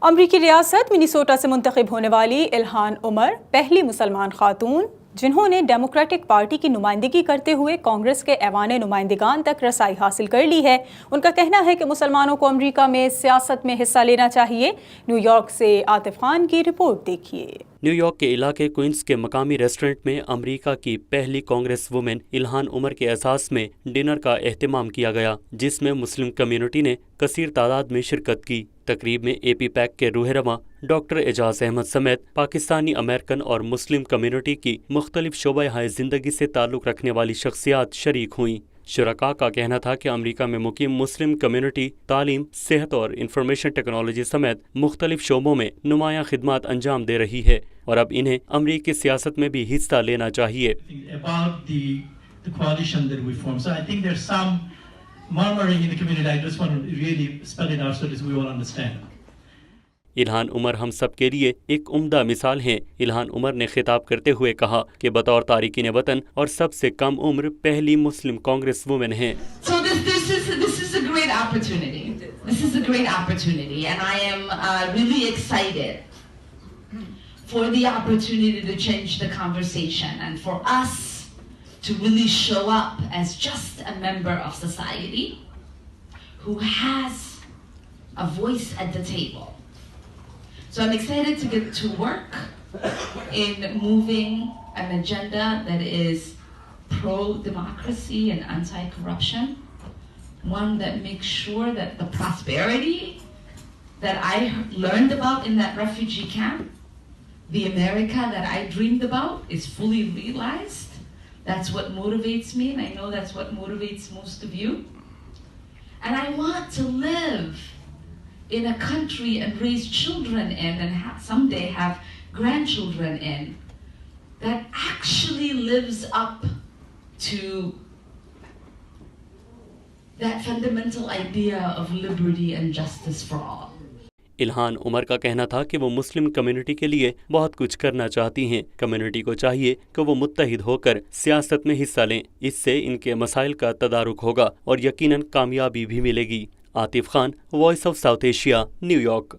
امریکی ریاست منیسوٹا سے منتخب ہونے والی الہان عمر پہلی مسلمان خاتون جنہوں نے ڈیموکریٹک پارٹی کی نمائندگی کرتے ہوئے کانگریس کے ایوان نمائندگان تک رسائی حاصل کر لی ہے۔ ان کا کہنا ہے کہ مسلمانوں کو امریکہ میں سیاست میں حصہ لینا چاہیے۔ نیو یارک سے عاطف خان کی رپورٹ دیکھیے۔ نیو یارک کے علاقے کوئنز کے مقامی ریسٹورنٹ میں امریکہ کی پہلی کانگریس وومن الہان عمر کے اعزاز میں ڈنر کا اہتمام کیا گیا، جس میں مسلم کمیونٹی نے کثیر تعداد میں شرکت کی۔ تقریب میں اے پی پیک کے رہنما ڈاکٹر اعجاز احمد سمیت پاکستانی امریکن اور مسلم کمیونٹی کی مختلف شعبۂ زندگی سے تعلق رکھنے والی شخصیات شریک ہوئیں۔ شرکاء کا کہنا تھا کہ امریکہ میں مقیم مسلم کمیونٹی تعلیم، صحت اور انفارمیشن ٹیکنالوجی سمیت مختلف شعبوں میں نمایاں خدمات انجام دے رہی ہے اور اب انہیں امریکی سیاست میں بھی حصہ لینا چاہیے۔ الہان عمر ہم سب کے لیے ایک عمدہ مثال ہیں۔ الہان عمر نے خطاب کرتے ہوئے کہا کہ بطور تارکین وطن اور سب سے کم عمر پہلی مسلم کانگریس وومن ہیں۔ This is a great opportunity. This is a great opportunity and I am really excited for the opportunity to change the conversation and for us to really show up as just a member of society who has a voice at the table. So I'm excited to get to work in moving an agenda that is pro-democracy and anti-corruption, one that makes sure that the prosperity that I learned about in that refugee camp, the America that I dreamed about, is fully realized. That's what motivates me, and I know that's what motivates most of you. And I want to live in a country and raise children in and someday have grandchildren in that actually lives up to that fundamental idea of liberty and justice for all. الہان عمر کا کہنا تھا کہ وہ مسلم community کے لیے بہت کچھ کرنا چاہتی ہیں۔ کمیونٹی کو چاہیے کہ وہ متحد ہو کر سیاست میں حصہ لیں، اس سے ان کے مسائل کا تدارک ہوگا اور یقیناً کامیابی بھی ملے گی۔ Atif Khan, voice of South Asia, New York.